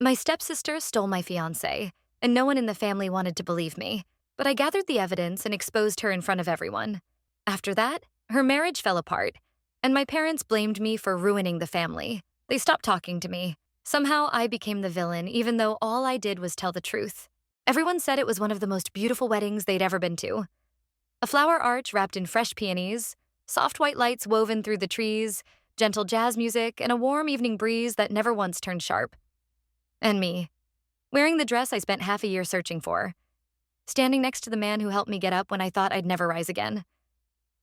My stepsister stole my fiancé, and no one in the family wanted to believe me, but I gathered the evidence and exposed her in front of everyone. After that, her marriage fell apart, and my parents blamed me for ruining the family. They stopped talking to me. Somehow, I became the villain, even though all I did was tell the truth. Everyone said it was one of the most beautiful weddings they'd ever been to. A flower arch wrapped in fresh peonies, soft white lights woven through the trees, gentle jazz music, and a warm evening breeze that never once turned sharp. And me, wearing the dress I spent half a year searching for, standing next to the man who helped me get up when I thought I'd never rise again.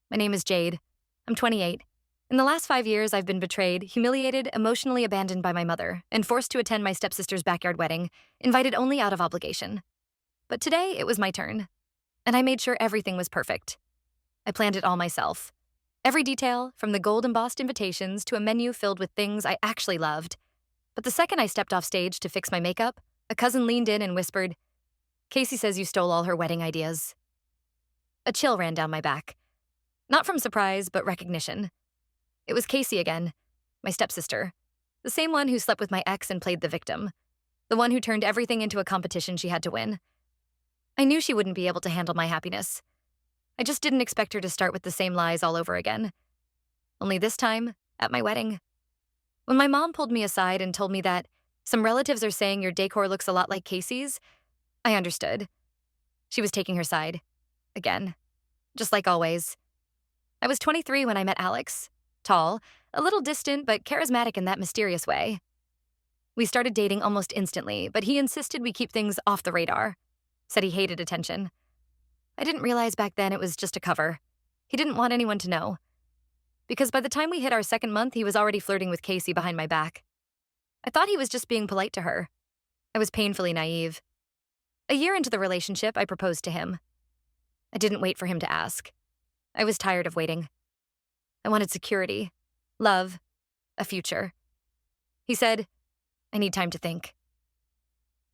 My name is Jade. I'm 28. In the last 5 years, I've been betrayed, humiliated, emotionally abandoned by my mother, and forced to attend my stepsister's backyard wedding, invited only out of obligation. But today, it was my turn, and I made sure everything was perfect. I planned it all myself. Every detail, from the gold embossed invitations to a menu filled with things I actually loved. But the second I stepped off stage to fix my makeup, a cousin leaned in and whispered, "Casey says you stole all her wedding ideas." A chill ran down my back. Not from surprise, but recognition. It was Casey again, my stepsister. The same one who slept with my ex and played the victim. The one who turned everything into a competition she had to win. I knew she wouldn't be able to handle my happiness. I just didn't expect her to start with the same lies all over again. Only this time, at my wedding. When my mom pulled me aside and told me that some relatives are saying your decor looks a lot like Casey's, I understood. She was taking her side. Again. Just like always. I was 23 when I met Alex. Tall, a little distant, but charismatic in that mysterious way. We started dating almost instantly, but he insisted we keep things off the radar. Said he hated attention. I didn't realize back then it was just a cover. He didn't want anyone to know. Because by the time we hit our second month, he was already flirting with Casey behind my back. I thought he was just being polite to her. I was painfully naive. A year into the relationship, I proposed to him. I didn't wait for him to ask. I was tired of waiting. I wanted security, love, a future. He said, "I need time to think."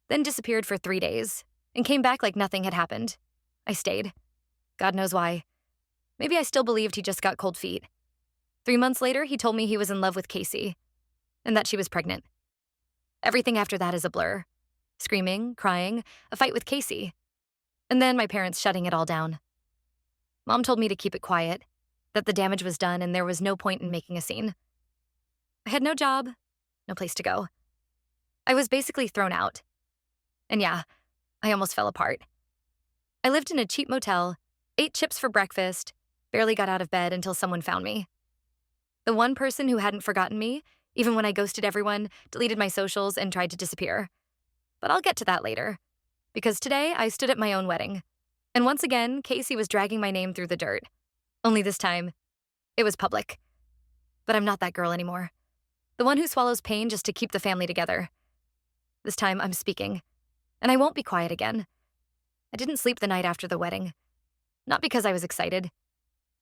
Then disappeared for 3 days and came back like nothing had happened. I stayed. God knows why. Maybe I still believed he just got cold feet. 3 months later, he told me he was in love with Casey and that she was pregnant. Everything after that is a blur. Screaming, crying, a fight with Casey. And then my parents shutting it all down. Mom told me to keep it quiet, that the damage was done and there was no point in making a scene. I had no job, no place to go. I was basically thrown out. And yeah, I almost fell apart. I lived in a cheap motel, ate chips for breakfast, barely got out of bed until someone found me. The one person who hadn't forgotten me, even when I ghosted everyone, deleted my socials, and tried to disappear. But I'll get to that later, because today I stood at my own wedding. And once again, Casey was dragging my name through the dirt. Only this time, it was public. But I'm not that girl anymore. The one who swallows pain just to keep the family together. This time, I'm speaking. And I won't be quiet again. I didn't sleep the night after the wedding. Not because I was excited.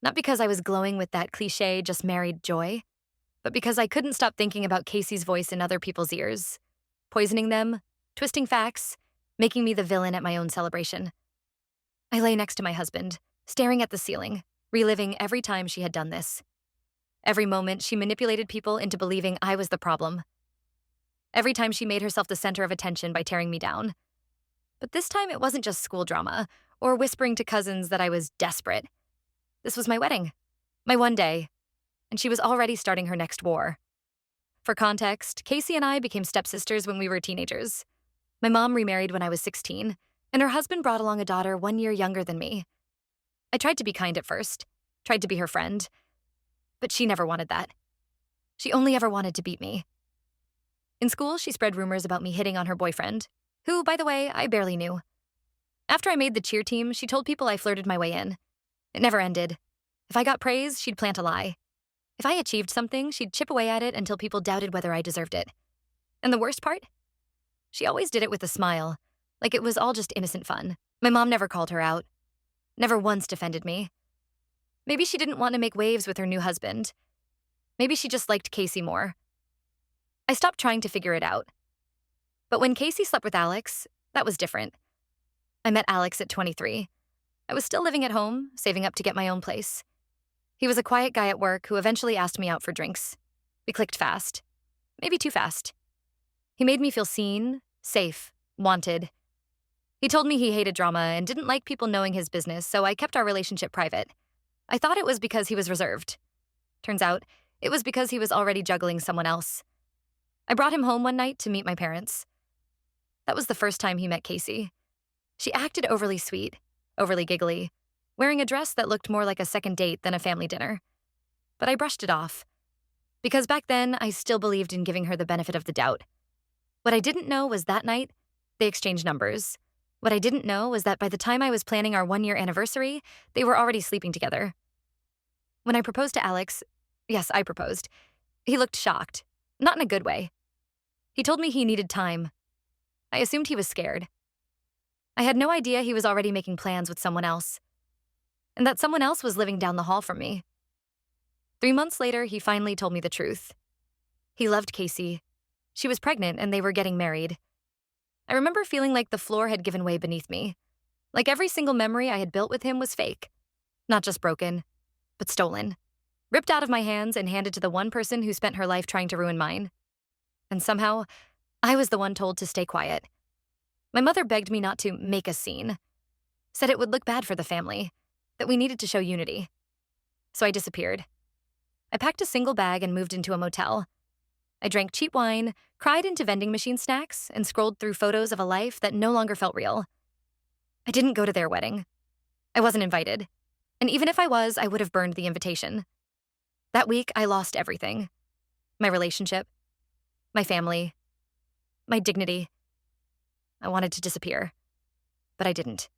Not because I was glowing with that cliché just married joy. But because I couldn't stop thinking about Casey's voice in other people's ears. Poisoning them, twisting facts, making me the villain at my own celebration. I lay next to my husband, staring at the ceiling, reliving every time she had done this. Every moment she manipulated people into believing I was the problem. Every time she made herself the center of attention by tearing me down. But this time it wasn't just school drama, or whispering to cousins that I was desperate. This was my wedding, my one day, and she was already starting her next war. For context, Casey and I became stepsisters when we were teenagers. My mom remarried when I was 16, and her husband brought along a daughter 1 year younger than me. I tried to be kind at first, tried to be her friend, but she never wanted that. She only ever wanted to beat me. In school, she spread rumors about me hitting on her boyfriend, who, by the way, I barely knew. After I made the cheer team, she told people I flirted my way in. It never ended. If I got praise, she'd plant a lie. If I achieved something, she'd chip away at it until people doubted whether I deserved it. And the worst part? She always did it with a smile, like it was all just innocent fun. My mom never called her out. Never once defended me. Maybe she didn't want to make waves with her new husband. Maybe she just liked Casey more. I stopped trying to figure it out. But when Casey slept with Alex, that was different. I met Alex at 23. I was still living at home, saving up to get my own place. He was a quiet guy at work who eventually asked me out for drinks. We clicked fast. Maybe too fast. He made me feel seen, safe, wanted. He told me he hated drama and didn't like people knowing his business, so I kept our relationship private. I thought it was because he was reserved. Turns out, it was because he was already juggling someone else. I brought him home one night to meet my parents. That was the first time he met Casey. She acted overly sweet, overly giggly, wearing a dress that looked more like a second date than a family dinner. But I brushed it off, because back then I still believed in giving her the benefit of the doubt. What I didn't know was that night, they exchanged numbers. What I didn't know was that by the time I was planning our 1-year anniversary, they were already sleeping together. When I proposed to Alex, yes, I proposed, he looked shocked, not in a good way. He told me he needed time. I assumed he was scared. I had no idea he was already making plans with someone else, and that someone else was living down the hall from me. 3 months later, he finally told me the truth. He loved Casey. She was pregnant and they were getting married. I remember feeling like the floor had given way beneath me. Like every single memory I had built with him was fake. Not just broken, but stolen. Ripped out of my hands and handed to the one person who spent her life trying to ruin mine. And somehow, I was the one told to stay quiet. My mother begged me not to make a scene. Said it would look bad for the family. That we needed to show unity. So I disappeared. I packed a single bag and moved into a motel. I drank cheap wine, cried into vending machine snacks, and scrolled through photos of a life that no longer felt real. I didn't go to their wedding. I wasn't invited. And even if I was, I would have burned the invitation. That week, I lost everything. My relationship, my family, my dignity. I wanted to disappear, but I didn't.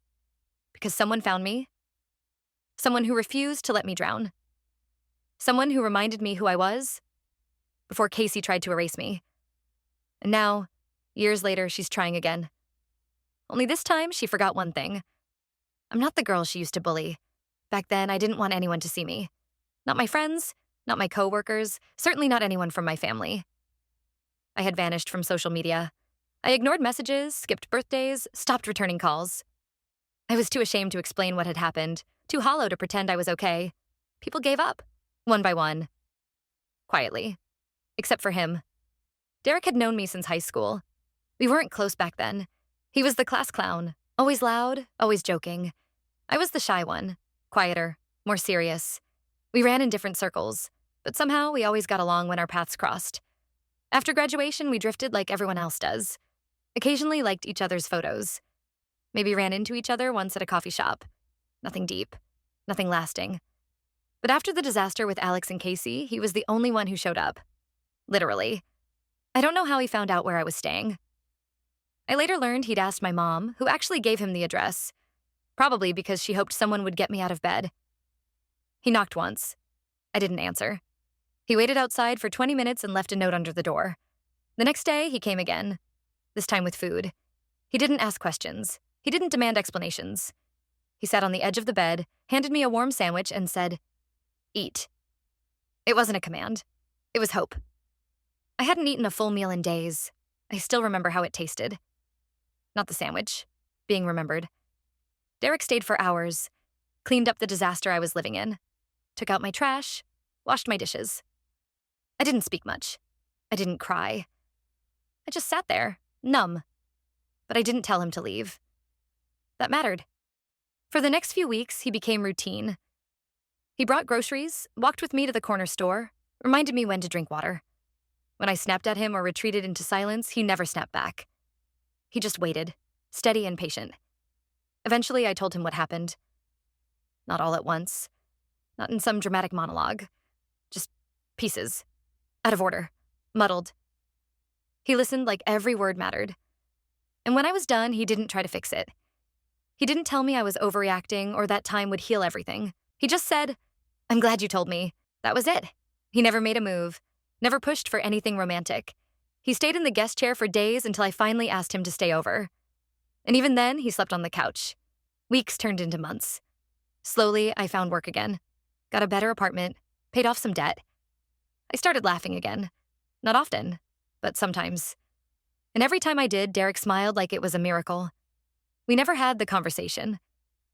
Because someone found me. Someone who refused to let me drown. Someone who reminded me who I was before Casey tried to erase me. And now, years later, she's trying again. Only this time, she forgot one thing. I'm not the girl she used to bully. Back then, I didn't want anyone to see me. Not my friends, not my coworkers, certainly not anyone from my family. I had vanished from social media. I ignored messages, skipped birthdays, stopped returning calls. I was too ashamed to explain what had happened, too hollow to pretend I was okay. People gave up, one by one. Quietly. Except for him. Derek had known me since high school. We weren't close back then. He was the class clown, always loud, always joking. I was the shy one, quieter, more serious. We ran in different circles, but somehow we always got along when our paths crossed. After graduation, we drifted like everyone else does. Occasionally liked each other's photos. Maybe ran into each other once at a coffee shop. Nothing deep, nothing lasting. But after the disaster with Alex and Casey, he was the only one who showed up. Literally. I don't know how he found out where I was staying. I later learned he'd asked my mom, who actually gave him the address. Probably because she hoped someone would get me out of bed. He knocked once. I didn't answer. He waited outside for 20 minutes and left a note under the door. The next day, he came again. This time with food. He didn't ask questions. He didn't demand explanations. He sat on the edge of the bed, handed me a warm sandwich, and said, "Eat." It wasn't a command. It was hope. I hadn't eaten a full meal in days. I still remember how it tasted. Not the sandwich. Being remembered. Derek stayed for hours, cleaned up the disaster I was living in, took out my trash, washed my dishes. I didn't speak much. I didn't cry. I just sat there, numb. But I didn't tell him to leave. That mattered. For the next few weeks, he became routine. He brought groceries, walked with me to the corner store, reminded me when to drink water. When I snapped at him or retreated into silence, he never snapped back. He just waited, steady and patient. Eventually, I told him what happened. Not all at once. Not in some dramatic monologue. Just pieces. Out of order. Muddled. He listened like every word mattered. And when I was done, he didn't try to fix it. He didn't tell me I was overreacting or that time would heal everything. He just said, "I'm glad you told me." That was it. He never made a move. Never pushed for anything romantic. He stayed in the guest chair for days until I finally asked him to stay over. And even then, he slept on the couch. Weeks turned into months. Slowly, I found work again. Got a better apartment, paid off some debt. I started laughing again. Not often, but sometimes. And every time I did, Derek smiled like it was a miracle. We never had the conversation.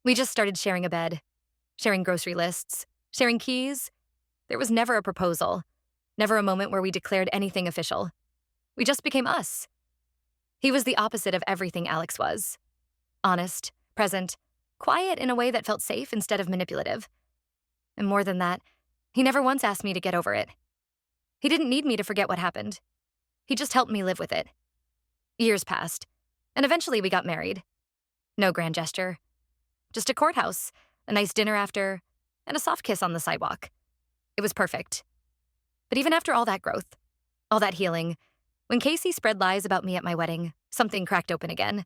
We just started sharing a bed, sharing grocery lists, sharing keys. There was never a proposal. Never a moment where we declared anything official. We just became us, He was the opposite of everything Alex was. Honest, present, quiet in a way that felt safe instead of manipulative. And more than that, he never once asked me to get over it. He didn't need me to forget what happened. He just helped me live with it. Years passed, and eventually we got married. No grand gesture. Just a courthouse, a nice dinner after, and a soft kiss on the sidewalk. It was perfect. But even after all that growth, all that healing, when Casey spread lies about me at my wedding, something cracked open again.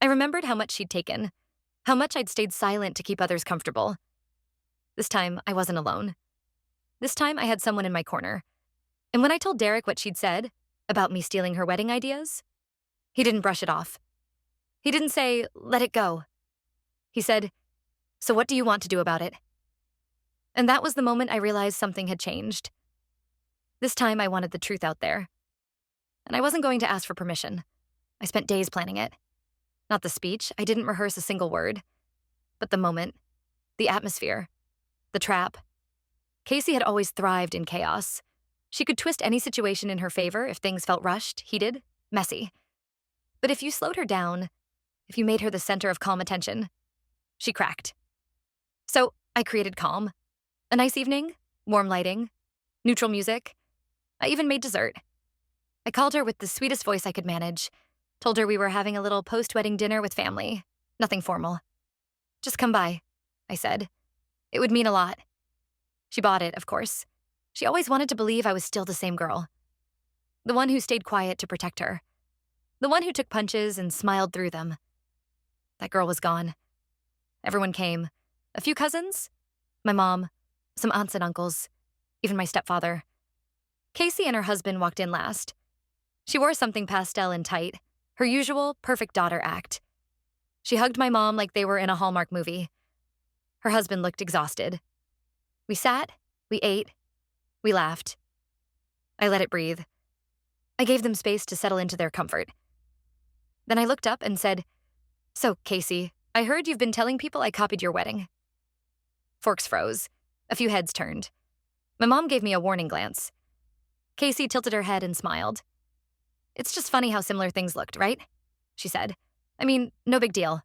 I remembered how much she'd taken, how much I'd stayed silent to keep others comfortable. This time, I wasn't alone. This time, I had someone in my corner. And when I told Derek what she'd said about me stealing her wedding ideas, he didn't brush it off. He didn't say, let it go. He said, so what do you want to do about it? And that was the moment I realized something had changed. This time, I wanted the truth out there. And I wasn't going to ask for permission. I spent days planning it. Not the speech, I didn't rehearse a single word. But the moment, the atmosphere, the trap. Casey had always thrived in chaos. She could twist any situation in her favor if things felt rushed, heated, messy. But if you slowed her down, if you made her the center of calm attention, she cracked. So I created calm. A nice evening, warm lighting, neutral music. I even made dessert. I called her with the sweetest voice I could manage, told her we were having a little post-wedding dinner with family. Nothing formal. Just come by, I said. It would mean a lot. She bought it, of course. She always wanted to believe I was still the same girl. The one who stayed quiet to protect her. The one who took punches and smiled through them. That girl was gone. Everyone came. A few cousins, my mom, some aunts and uncles, even my stepfather. Casey and her husband walked in last. She wore something pastel and tight, her usual perfect daughter act. She hugged my mom like they were in a Hallmark movie. Her husband looked exhausted. We sat, we ate, we laughed. I let it breathe. I gave them space to settle into their comfort. Then I looked up and said, so, Casey, I heard you've been telling people I copied your wedding. Forks froze. A few heads turned. My mom gave me a warning glance. Casey tilted her head and smiled. It's just funny how similar things looked, right? She said. I mean, no big deal.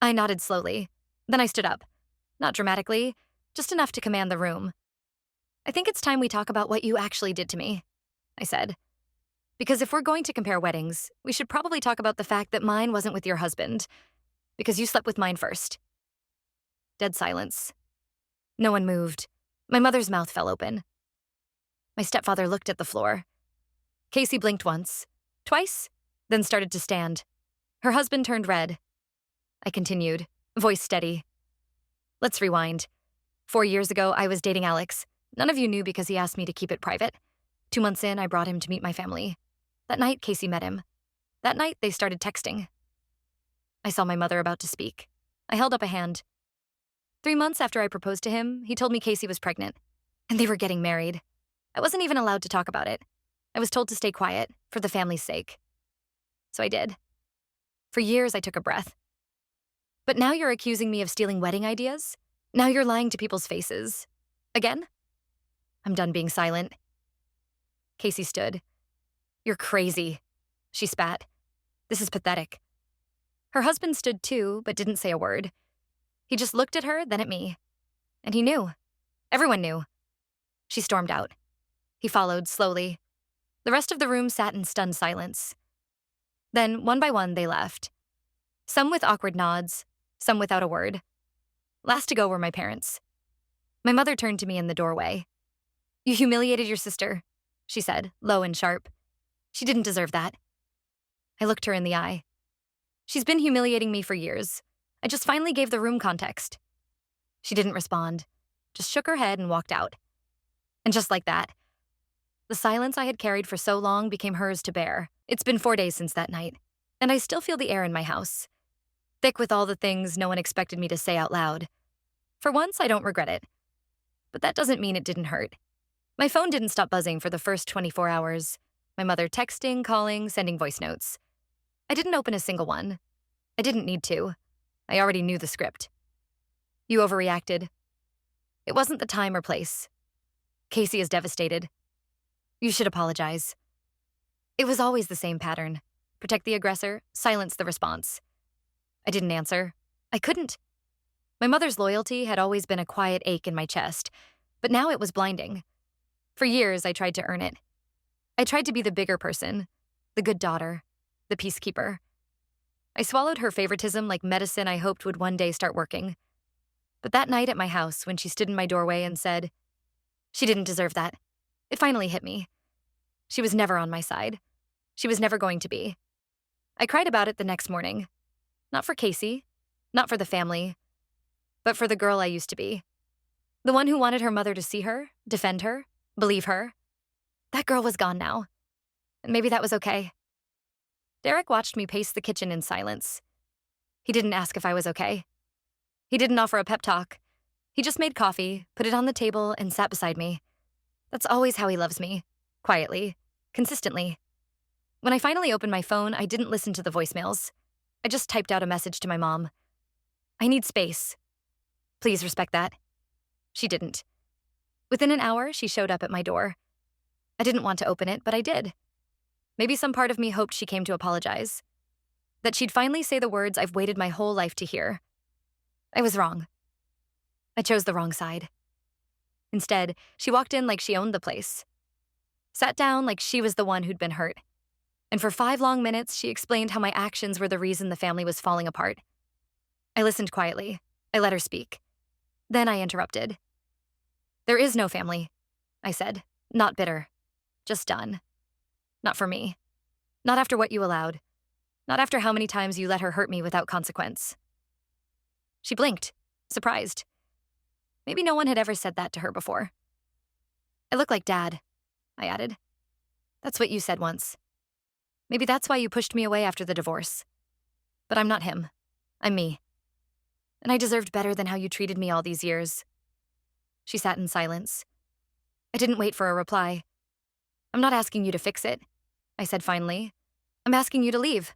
I nodded slowly. Then I stood up. Not dramatically, just enough to command the room. I think it's time we talk about what you actually did to me, I said. Because if we're going to compare weddings, we should probably talk about the fact that mine wasn't with your husband, because you slept with mine first. Dead silence. No one moved. My mother's mouth fell open. My stepfather looked at the floor. Casey blinked once, twice, then started to stand. Her husband turned red. I continued, voice steady. Let's rewind. 4 years ago, I was dating Alex. None of you knew because he asked me to keep it private. 2 months in, I brought him to meet my family. That night, Casey met him. That night, they started texting. I saw my mother about to speak. I held up a hand. 3 months after I proposed to him, he told me Casey was pregnant, and they were getting married. I wasn't even allowed to talk about it. I was told to stay quiet, for the family's sake. So I did. For years, I took a breath. But now you're accusing me of stealing wedding ideas? Now you're lying to people's faces. Again? I'm done being silent. Casey stood. You're crazy, she spat. This is pathetic. Her husband stood too, but didn't say a word. He just looked at her, then at me. And he knew. Everyone knew. She stormed out. He followed, slowly. The rest of the room sat in stunned silence. Then, one by one, they left. Some with awkward nods, some without a word. Last to go were my parents. My mother turned to me in the doorway. You humiliated your sister, she said, low and sharp. She didn't deserve that. I looked her in the eye. She's been humiliating me for years. I just finally gave the room context. She didn't respond, just shook her head and walked out. And just like that, the silence I had carried for so long became hers to bear. It's been 4 days since that night, and I still feel the air in my house. Thick with all the things no one expected me to say out loud. For once, I don't regret it. But that doesn't mean it didn't hurt. My phone didn't stop buzzing for the first 24 hours. My mother texting, calling, sending voice notes. I didn't open a single one. I didn't need to. I already knew the script. You overreacted. It wasn't the time or place. Casey is devastated. You should apologize. It was always the same pattern. protect the aggressor, silence the response. I didn't answer. I couldn't. My mother's loyalty had always been a quiet ache in my chest, but now it was blinding. For years, I tried to earn it. I tried to be the bigger person, the good daughter, the peacekeeper. I swallowed her favoritism like medicine I hoped would one day start working. But that night at my house, when she stood in my doorway and said, "She didn't deserve that," it finally hit me. She was never on my side. She was never going to be. I cried about it the next morning. Not for Casey, not for the family, but for the girl I used to be. The one who wanted her mother to see her, defend her, believe her. That girl was gone now. And maybe that was okay. Derek watched me pace the kitchen in silence. He didn't ask if I was okay. He didn't offer a pep talk. He just made coffee, put it on the table, and sat beside me. That's always how he loves me. Quietly. Consistently. When I finally opened my phone, I didn't listen to the voicemails. I just typed out a message to my mom. "I need space. Please respect that." She didn't. Within an hour, she showed up at my door. I didn't want to open it, but I did. Maybe some part of me hoped she came to apologize. That she'd finally say the words I've waited my whole life to hear. I was wrong. I chose the wrong side. Instead, she walked in like she owned the place. Sat down like she was the one who'd been hurt. And for 5 long minutes, she explained how my actions were the reason the family was falling apart. I listened quietly. I let her speak. Then I interrupted. "There is no family," I said, not bitter. Just done. Not for me. Not after what you allowed. Not after how many times you let her hurt me without consequence. She blinked, surprised. Maybe no one had ever said that to her before. "I look like Dad," I added. "That's what you said once. Maybe that's why you pushed me away after the divorce. But I'm not him. I'm me. And I deserved better than how you treated me all these years." She sat in silence. I didn't wait for a reply. "I'm not asking you to fix it," I said finally. "I'm asking you to leave."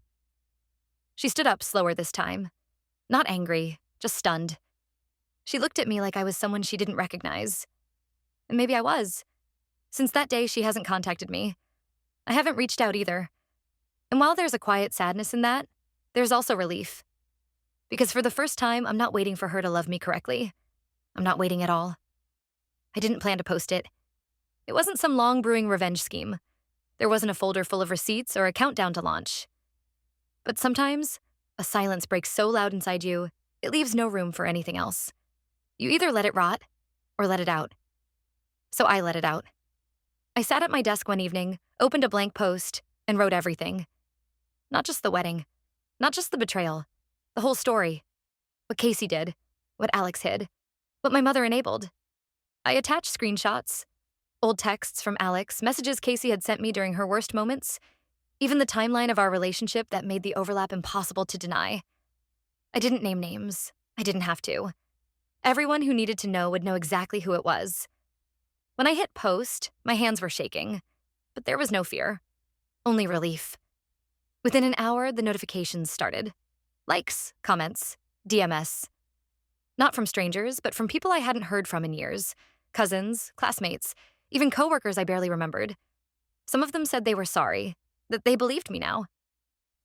She stood up slower this time. Not angry, just stunned. She looked at me like I was someone she didn't recognize. And maybe I was. Since that day, she hasn't contacted me. I haven't reached out either. And while there's a quiet sadness in that, there's also relief. Because for the first time, I'm not waiting for her to love me correctly. I'm not waiting at all. I didn't plan to post it. It wasn't some long brewing revenge scheme. There wasn't a folder full of receipts or a countdown to launch. But sometimes, a silence breaks so loud inside you, it leaves no room for anything else. You either let it rot, or let it out. So I let it out. I sat at my desk one evening, opened a blank post, and wrote everything. Not just the wedding. Not just the betrayal. The whole story. What Casey did. What Alex hid. What my mother enabled. I attached screenshots, old texts from Alex, messages Casey had sent me during her worst moments, even the timeline of our relationship that made the overlap impossible to deny. I didn't name names. I didn't have to. Everyone who needed to know would know exactly who it was. When I hit post, my hands were shaking, but there was no fear. Only relief. Within an hour, the notifications started. Likes, comments, DMS. Not from strangers, but from people I hadn't heard from in years. Cousins, classmates, even coworkers I barely remembered. Some of them said they were sorry, that they believed me now.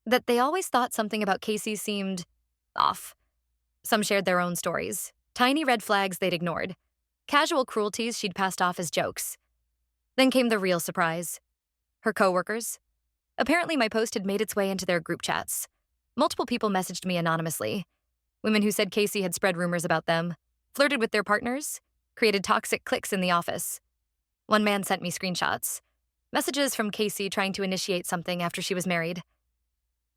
That they always thought something about Casey seemed off. Some shared their own stories, tiny red flags they'd ignored, casual cruelties she'd passed off as jokes. Then came the real surprise. Her coworkers. Apparently my post had made its way into their group chats. Multiple people messaged me anonymously. Women who said Casey had spread rumors about them, flirted with their partners, created toxic cliques in the office. One man sent me screenshots. Messages from Casey trying to initiate something after she was married.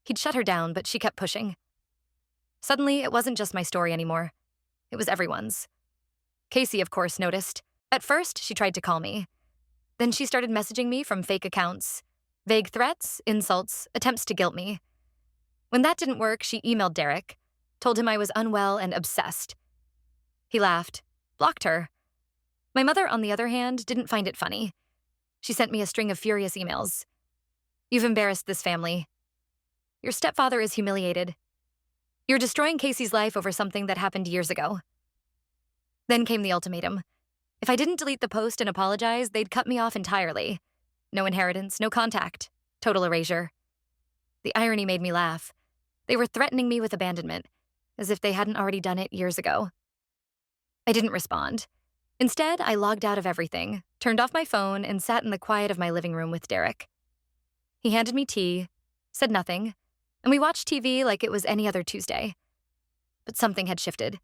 He'd shut her down, but she kept pushing. Suddenly, it wasn't just my story anymore. It was everyone's. Casey, of course, noticed. At first, she tried to call me. Then she started messaging me from fake accounts. Vague threats, insults, attempts to guilt me. When that didn't work, she emailed Derek, told him I was unwell and obsessed. He laughed, blocked her. My mother, on the other hand, didn't find it funny. She sent me a string of furious emails. "You've embarrassed this family. Your stepfather is humiliated. You're destroying Casey's life over something that happened years ago." Then came the ultimatum. If I didn't delete the post and apologize, they'd cut me off entirely. No inheritance, no contact, total erasure. The irony made me laugh. They were threatening me with abandonment, as if they hadn't already done it years ago. I didn't respond. Instead, I logged out of everything, turned off my phone, and sat in the quiet of my living room with Derek. He handed me tea, said nothing, and we watched TV like it was any other Tuesday. But something had shifted.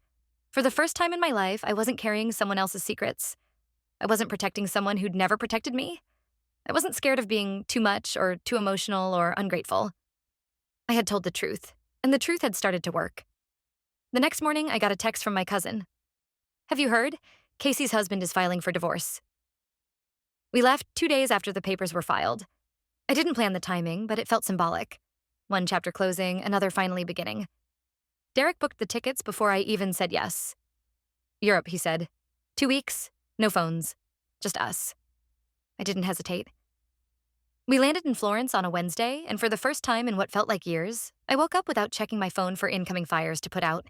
For the first time in my life, I wasn't carrying someone else's secrets. I wasn't protecting someone who'd never protected me. I wasn't scared of being too much or too emotional or ungrateful. I had told the truth, and the truth had started to work. The next morning, I got a text from my cousin. "Have you heard? Casey's husband is filing for divorce." We left 2 days after the papers were filed. I didn't plan the timing, but it felt symbolic. One chapter closing, another finally beginning. Derek booked the tickets before I even said yes. "Europe," he said. 2 weeks, no phones, just us. I didn't hesitate. We landed in Florence on a Wednesday, and for the first time in what felt like years, I woke up without checking my phone for incoming fires to put out.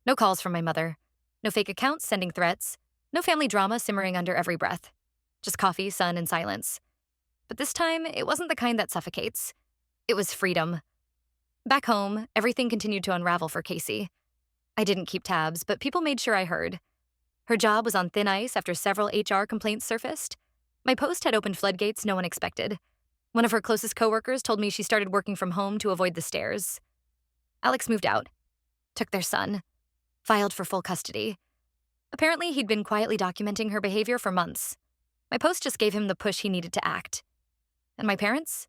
No calls from my mother. No fake accounts sending threats. No family drama simmering under every breath. Just coffee, sun, and silence. But this time, it wasn't the kind that suffocates. It was freedom. Back home, everything continued to unravel for Casey. I didn't keep tabs, but people made sure I heard. Her job was on thin ice after several HR complaints surfaced. My post had opened floodgates no one expected. One of her closest coworkers told me she started working from home to avoid the stares. Alex moved out, took their son, filed for full custody. Apparently, he'd been quietly documenting her behavior for months. My post just gave him the push he needed to act. And my parents?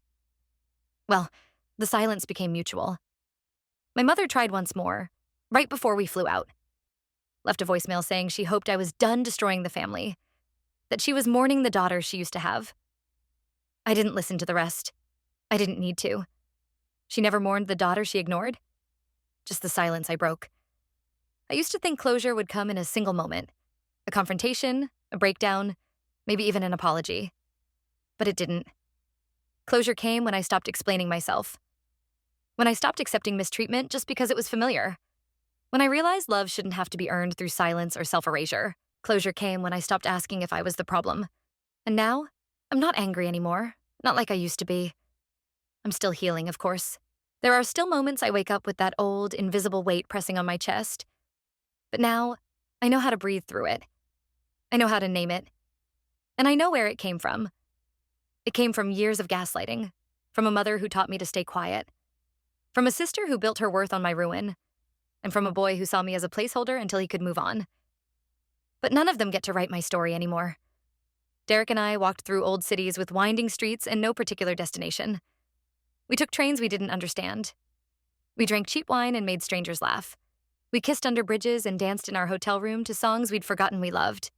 Well, the silence became mutual. My mother tried once more, right before we flew out. Left a voicemail saying she hoped I was done destroying the family, that she was mourning the daughter she used to have. I didn't listen to the rest. I didn't need to. She never mourned the daughter she ignored. Just the silence I broke. I used to think closure would come in a single moment. A confrontation, a breakdown, maybe even an apology. But it didn't. Closure came when I stopped explaining myself. When I stopped accepting mistreatment just because it was familiar. When I realized love shouldn't have to be earned through silence or self-erasure. Closure came when I stopped asking if I was the problem. And now, I'm not angry anymore. Not like I used to be. I'm still healing, of course. There are still moments I wake up with that old, invisible weight pressing on my chest. But now, I know how to breathe through it. I know how to name it. And I know where it came from. It came from years of gaslighting, from a mother who taught me to stay quiet, from a sister who built her worth on my ruin, and from a boy who saw me as a placeholder until he could move on. But none of them get to write my story anymore. Derek and I walked through old cities with winding streets and no particular destination. We took trains we didn't understand. We drank cheap wine and made strangers laugh. We kissed under bridges and danced in our hotel room to songs we'd forgotten we loved.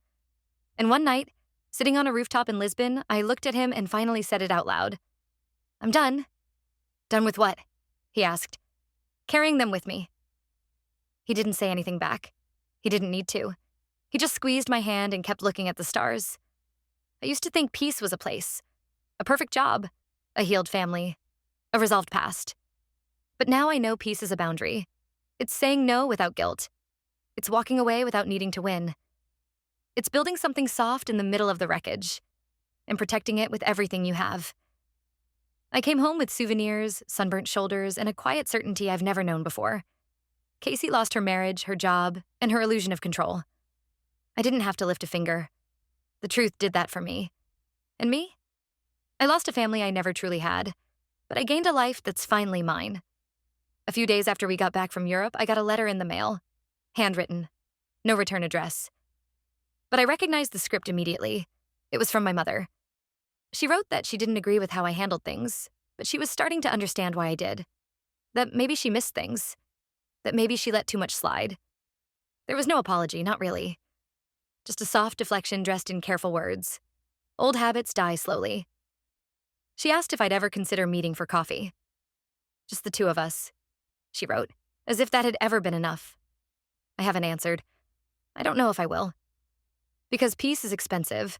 And one night, sitting on a rooftop in Lisbon, I looked at him and finally said it out loud. "I'm done." "Done with what?" he asked. "Carrying them with me." He didn't say anything back. He didn't need to. He just squeezed my hand and kept looking at the stars. I used to think peace was a place, a perfect job, a healed family, a resolved past. But now I know peace is a boundary. It's saying no without guilt. It's walking away without needing to win. It's building something soft in the middle of the wreckage and protecting it with everything you have. I came home with souvenirs, sunburnt shoulders, and a quiet certainty I've never known before. Casey lost her marriage, her job, and her illusion of control. I didn't have to lift a finger. The truth did that for me. And me? I lost a family I never truly had, but I gained a life that's finally mine. A few days after we got back from Europe, I got a letter in the mail. Handwritten. No return address. But I recognized the script immediately. It was from my mother. She wrote that she didn't agree with how I handled things, but she was starting to understand why I did. That maybe she missed things. That maybe she let too much slide. There was no apology, not really. Just a soft deflection dressed in careful words. Old habits die slowly. She asked if I'd ever consider meeting for coffee. "Just the two of us," she wrote, as if that had ever been enough. I haven't answered. I don't know if I will. Because peace is expensive.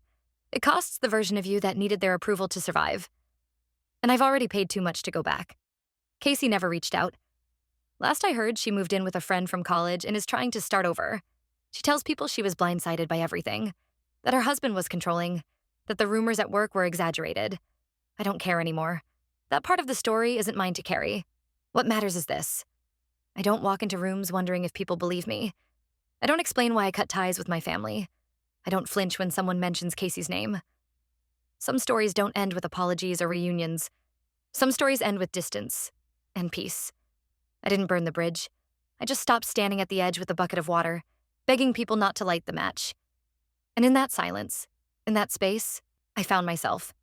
It costs the version of you that needed their approval to survive. And I've already paid too much to go back. Casey never reached out. Last I heard, she moved in with a friend from college and is trying to start over. She tells people she was blindsided by everything, that her husband was controlling, that the rumors at work were exaggerated. I don't care anymore. That part of the story isn't mine to carry. What matters is this: I don't walk into rooms wondering if people believe me. I don't explain why I cut ties with my family. I don't flinch when someone mentions Casey's name. Some stories don't end with apologies or reunions. Some stories end with distance and peace. I didn't burn the bridge. I just stopped standing at the edge with a bucket of water, begging people not to light the match. And in that silence, in that space, I found myself.